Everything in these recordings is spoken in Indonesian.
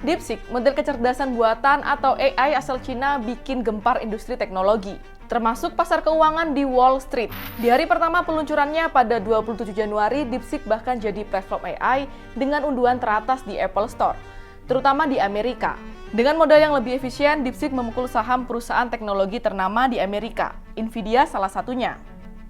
DeepSeek, model kecerdasan buatan atau AI asal Cina, bikin gempar industri teknologi, termasuk pasar keuangan di Wall Street. Di hari pertama peluncurannya pada 27 Januari, DeepSeek bahkan jadi platform AI dengan unduhan teratas di Apple Store, terutama di Amerika. Dengan modal yang lebih efisien, DeepSeek memukul saham perusahaan teknologi ternama di Amerika, Nvidia salah satunya.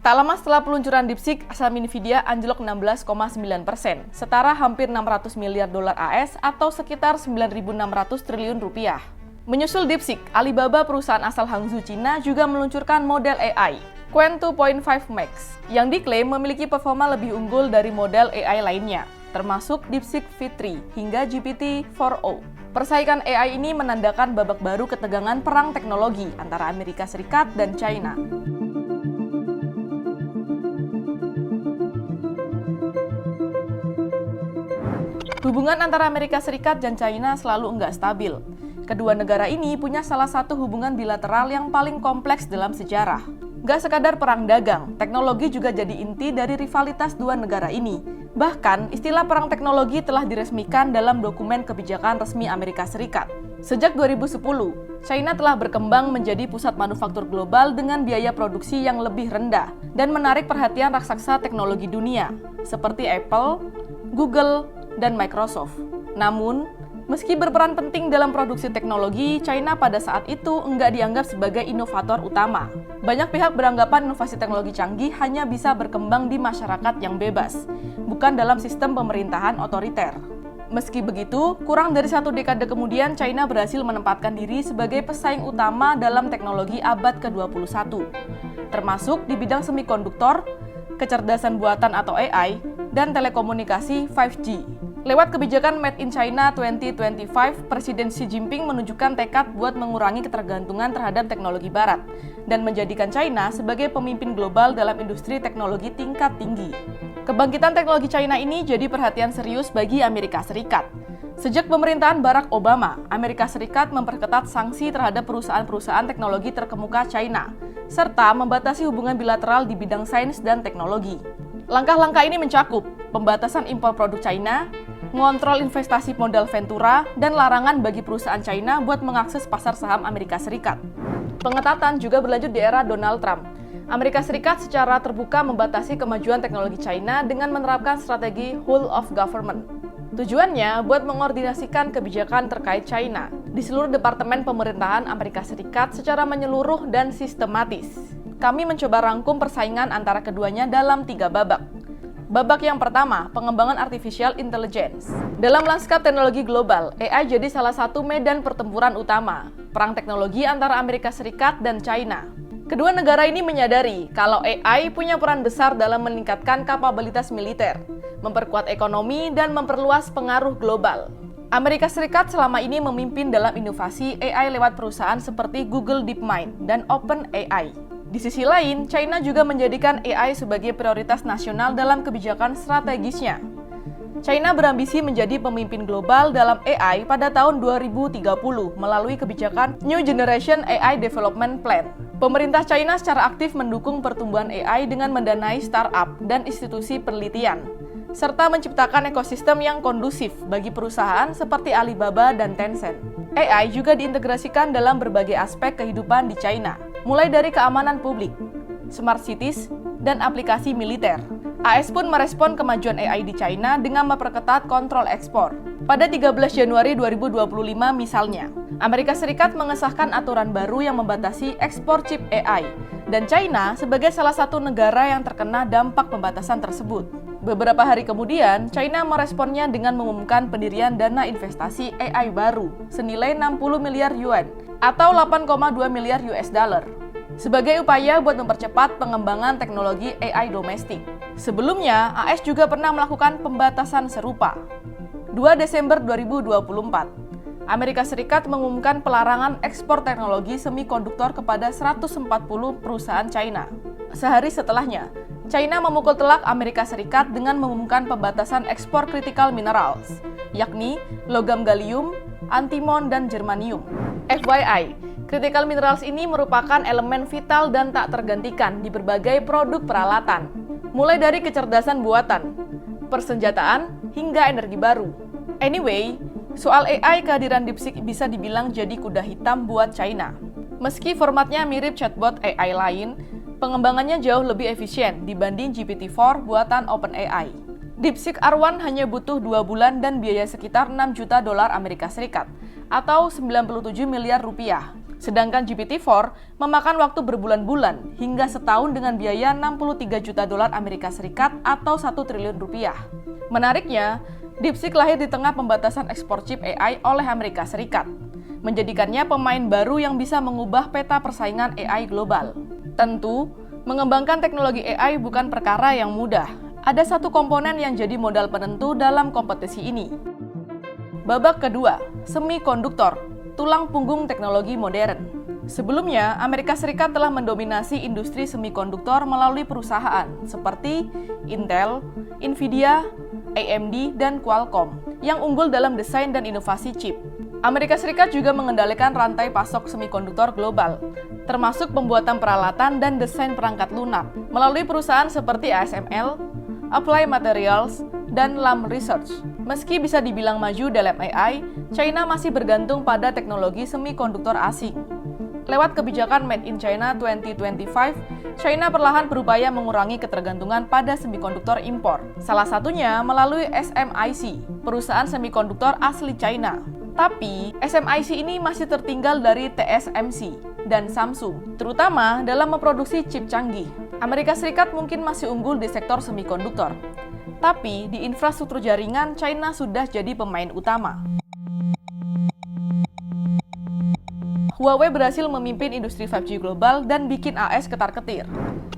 Tak lama setelah peluncuran DeepSeek, saham Nvidia anjlok 16,9%, setara hampir 600 miliar dolar AS atau sekitar 9.600 triliun rupiah. Menyusul DeepSeek, Alibaba, perusahaan asal Hangzhou, Cina, juga meluncurkan model AI, Qwen 2.5 Max, yang diklaim memiliki performa lebih unggul dari model AI lainnya, termasuk DeepSeek V3 hingga GPT-4o. Persaingan AI ini menandakan babak baru ketegangan perang teknologi antara Amerika Serikat dan China. Hubungan antara Amerika Serikat dan China selalu enggak stabil. Kedua negara ini punya salah satu hubungan bilateral yang paling kompleks dalam sejarah. Gak sekadar perang dagang, teknologi juga jadi inti dari rivalitas dua negara ini. Bahkan, istilah perang teknologi telah diresmikan dalam dokumen kebijakan resmi Amerika Serikat. Sejak 2010, China telah berkembang menjadi pusat manufaktur global dengan biaya produksi yang lebih rendah dan menarik perhatian raksasa teknologi dunia, seperti Apple, Google, dan Microsoft. Namun, meski berperan penting dalam produksi teknologi, China pada saat itu enggak dianggap sebagai inovator utama. Banyak pihak beranggapan inovasi teknologi canggih hanya bisa berkembang di masyarakat yang bebas, bukan dalam sistem pemerintahan otoriter. Meski begitu, kurang dari 1 dekade kemudian China berhasil menempatkan diri sebagai pesaing utama dalam teknologi abad ke-21, termasuk di bidang semikonduktor, kecerdasan buatan atau AI, dan telekomunikasi 5G. Lewat kebijakan Made in China 2025, Presiden Xi Jinping menunjukkan tekad buat mengurangi ketergantungan terhadap teknologi barat dan menjadikan China sebagai pemimpin global dalam industri teknologi tingkat tinggi. Kebangkitan teknologi China ini jadi perhatian serius bagi Amerika Serikat. Sejak pemerintahan Barack Obama, Amerika Serikat memperketat sanksi terhadap perusahaan-perusahaan teknologi terkemuka China, serta membatasi hubungan bilateral di bidang sains dan teknologi. Langkah-langkah ini mencakup pembatasan impor produk China, mengontrol investasi modal ventura, dan larangan bagi perusahaan China buat mengakses pasar saham Amerika Serikat. Pengetatan juga berlanjut di era Donald Trump. Amerika Serikat secara terbuka membatasi kemajuan teknologi China dengan menerapkan strategi whole of government. Tujuannya buat mengordinasikan kebijakan terkait China di seluruh departemen pemerintahan Amerika Serikat secara menyeluruh dan sistematis. Kami mencoba rangkum persaingan antara keduanya dalam 3 babak. Babak yang pertama, pengembangan artificial intelligence. Dalam lanskap teknologi global, AI jadi salah satu medan pertempuran utama, perang teknologi antara Amerika Serikat dan China. Kedua negara ini menyadari kalau AI punya peran besar dalam meningkatkan kapabilitas militer, memperkuat ekonomi, dan memperluas pengaruh global. Amerika Serikat selama ini memimpin dalam inovasi AI lewat perusahaan seperti Google DeepMind dan OpenAI. Di sisi lain, China juga menjadikan AI sebagai prioritas nasional dalam kebijakan strategisnya. China berambisi menjadi pemimpin global dalam AI pada tahun 2030 melalui kebijakan New Generation AI Development Plan. Pemerintah China secara aktif mendukung pertumbuhan AI dengan mendanai startup dan institusi penelitian, serta menciptakan ekosistem yang kondusif bagi perusahaan seperti Alibaba dan Tencent. AI juga diintegrasikan dalam berbagai aspek kehidupan di China, mulai dari keamanan publik, smart cities, dan aplikasi militer. AS pun merespon kemajuan AI di China dengan memperketat kontrol ekspor. Pada 13 Januari 2025 misalnya, Amerika Serikat mengesahkan aturan baru yang membatasi ekspor chip AI, dan China sebagai salah satu negara yang terkena dampak pembatasan tersebut. Beberapa hari kemudian, China meresponnya dengan mengumumkan pendirian dana investasi AI baru senilai 60 miliar yuan atau 8,2 miliar US dollar sebagai upaya buat mempercepat pengembangan teknologi AI domestik. Sebelumnya, AS juga pernah melakukan pembatasan serupa. 2 Desember 2024, Amerika Serikat mengumumkan pelarangan ekspor teknologi semikonduktor kepada 140 perusahaan China. Sehari setelahnya, China memukul telak Amerika Serikat dengan mengumumkan pembatasan ekspor critical minerals, yakni logam gallium, antimon, dan germanium. FYI, critical minerals ini merupakan elemen vital dan tak tergantikan di berbagai produk peralatan, mulai dari kecerdasan buatan, persenjataan, hingga energi baru. Anyway, Soal AI, kehadiran DeepSeek bisa dibilang jadi kuda hitam buat China. Meski formatnya mirip chatbot AI lain, pengembangannya jauh lebih efisien dibanding GPT-4 buatan OpenAI. DeepSeek R1 hanya butuh 2 bulan dan biaya sekitar 6 juta dolar Amerika Serikat atau 97 miliar rupiah. Sedangkan GPT-4 memakan waktu berbulan-bulan hingga setahun dengan biaya 63 juta dolar Amerika Serikat atau 1 triliun rupiah. Menariknya, DeepSeek lahir di tengah pembatasan ekspor chip AI oleh Amerika Serikat, menjadikannya pemain baru yang bisa mengubah peta persaingan AI global. Tentu, mengembangkan teknologi AI bukan perkara yang mudah. Ada satu komponen yang jadi modal penentu dalam kompetisi ini. Babak kedua, semikonduktor, tulang punggung teknologi modern. Sebelumnya, Amerika Serikat telah mendominasi industri semikonduktor melalui perusahaan seperti Intel, Nvidia, AMD, dan Qualcomm yang unggul dalam desain dan inovasi chip. Amerika Serikat juga mengendalikan rantai pasok semikonduktor global, termasuk pembuatan peralatan dan desain perangkat lunak melalui perusahaan seperti ASML, Applied Materials, dan Lam Research. Meski bisa dibilang maju dalam AI, China masih bergantung pada teknologi semikonduktor asing. Lewat kebijakan Made in China 2025, China perlahan berupaya mengurangi ketergantungan pada semikonduktor impor. Salah satunya melalui SMIC, perusahaan semikonduktor asli China. Tapi, SMIC ini masih tertinggal dari TSMC dan Samsung, terutama dalam memproduksi chip canggih. Amerika Serikat mungkin masih unggul di sektor semikonduktor, tapi di infrastruktur jaringan, China sudah jadi pemain utama. Huawei berhasil memimpin industri 5G global dan bikin AS ketar-ketir.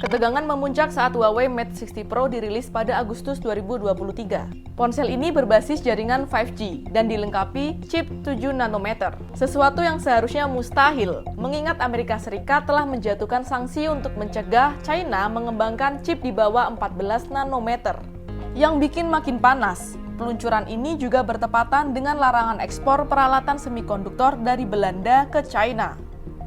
Ketegangan memuncak saat Huawei Mate 60 Pro dirilis pada Agustus 2023. Ponsel ini berbasis jaringan 5G dan dilengkapi chip 7 nanometer, sesuatu yang seharusnya mustahil, mengingat Amerika Serikat telah menjatuhkan sanksi untuk mencegah China mengembangkan chip di bawah 14 nanometer. Yang bikin makin panas, peluncuran ini juga bertepatan dengan larangan ekspor peralatan semikonduktor dari Belanda ke China.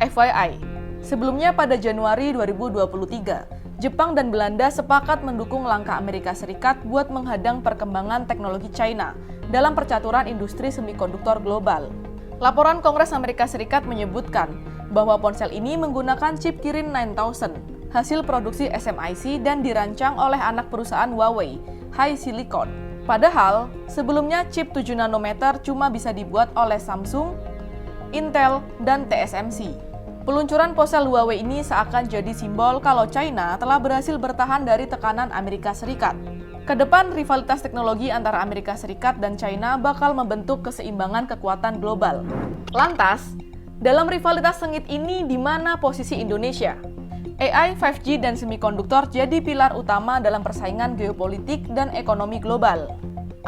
FYI, sebelumnya pada Januari 2023, Jepang dan Belanda sepakat mendukung langkah Amerika Serikat buat menghadang perkembangan teknologi China dalam percaturan industri semikonduktor global. Laporan Kongres Amerika Serikat menyebutkan bahwa ponsel ini menggunakan chip Kirin 9000, hasil produksi SMIC dan dirancang oleh anak perusahaan Huawei, HiSilicon. Padahal, sebelumnya chip 7 nanometer cuma bisa dibuat oleh Samsung, Intel, dan TSMC. Peluncuran ponsel Huawei ini seakan jadi simbol kalau China telah berhasil bertahan dari tekanan Amerika Serikat. Kedepan, rivalitas teknologi antara Amerika Serikat dan China bakal membentuk keseimbangan kekuatan global. Lantas, dalam rivalitas sengit ini di mana posisi Indonesia? AI, 5G, dan semikonduktor jadi pilar utama dalam persaingan geopolitik dan ekonomi global.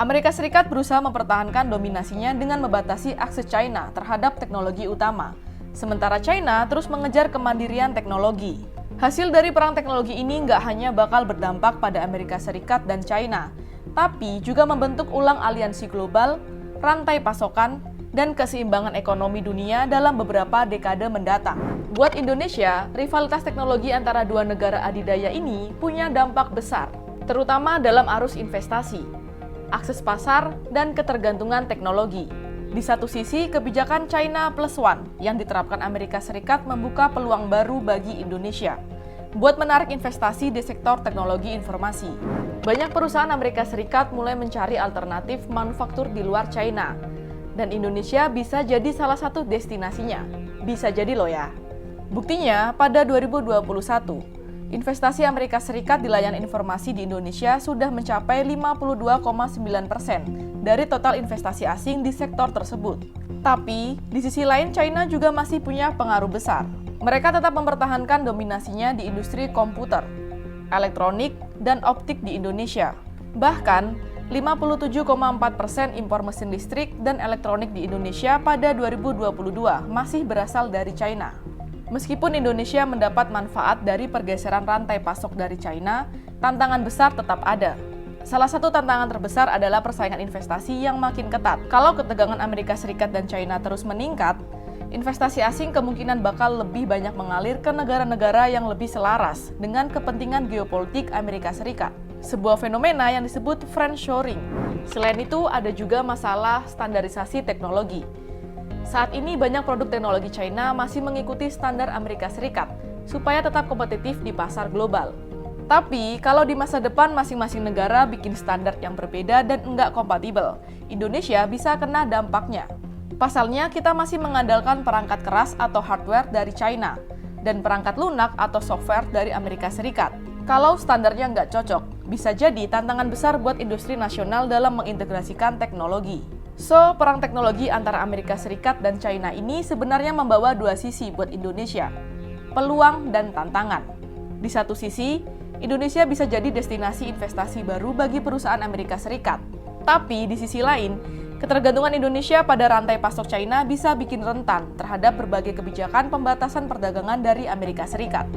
Amerika Serikat berusaha mempertahankan dominasinya dengan membatasi akses China terhadap teknologi utama, sementara China terus mengejar kemandirian teknologi. Hasil dari perang teknologi ini nggak hanya bakal berdampak pada Amerika Serikat dan China, tapi juga membentuk ulang aliansi global, rantai pasokan, dan keseimbangan ekonomi dunia dalam beberapa dekade mendatang. Buat Indonesia, rivalitas teknologi antara dua negara adidaya ini punya dampak besar, terutama dalam arus investasi, akses pasar, dan ketergantungan teknologi. Di satu sisi, kebijakan China Plus One yang diterapkan Amerika Serikat membuka peluang baru bagi Indonesia buat menarik investasi di sektor teknologi informasi. Banyak perusahaan Amerika Serikat mulai mencari alternatif manufaktur di luar China, dan Indonesia bisa jadi salah satu destinasinya. Bisa jadi loh ya. Buktinya, pada 2021, investasi Amerika Serikat di layanan informasi di Indonesia sudah mencapai 52,9% dari total investasi asing di sektor tersebut. Tapi, di sisi lain China juga masih punya pengaruh besar. Mereka tetap mempertahankan dominasinya di industri komputer, elektronik, dan optik di Indonesia. Bahkan, 57,4% impor mesin listrik dan elektronik di Indonesia pada 2022 masih berasal dari China. Meskipun Indonesia mendapat manfaat dari pergeseran rantai pasok dari China, tantangan besar tetap ada. Salah satu tantangan terbesar adalah persaingan investasi yang makin ketat. Kalau ketegangan Amerika Serikat dan China terus meningkat, investasi asing kemungkinan bakal lebih banyak mengalir ke negara-negara yang lebih selaras dengan kepentingan geopolitik Amerika Serikat. sebuah fenomena yang disebut friendshoring. Selain itu, ada juga masalah standarisasi teknologi. Saat ini banyak produk teknologi China masih mengikuti standar Amerika Serikat supaya tetap kompetitif di pasar global. Tapi, kalau di masa depan masing-masing negara bikin standar yang berbeda dan enggak kompatibel, Indonesia bisa kena dampaknya. Pasalnya, kita masih mengandalkan perangkat keras atau hardware dari China dan perangkat lunak atau software dari Amerika Serikat. Kalau standarnya nggak cocok, bisa jadi tantangan besar buat industri nasional dalam mengintegrasikan teknologi. So, perang teknologi antara Amerika Serikat dan China ini sebenarnya membawa dua sisi buat Indonesia, peluang dan tantangan. Di satu sisi, Indonesia bisa jadi destinasi investasi baru bagi perusahaan Amerika Serikat. Tapi di sisi lain, ketergantungan Indonesia pada rantai pasok China bisa bikin rentan terhadap berbagai kebijakan pembatasan perdagangan dari Amerika Serikat.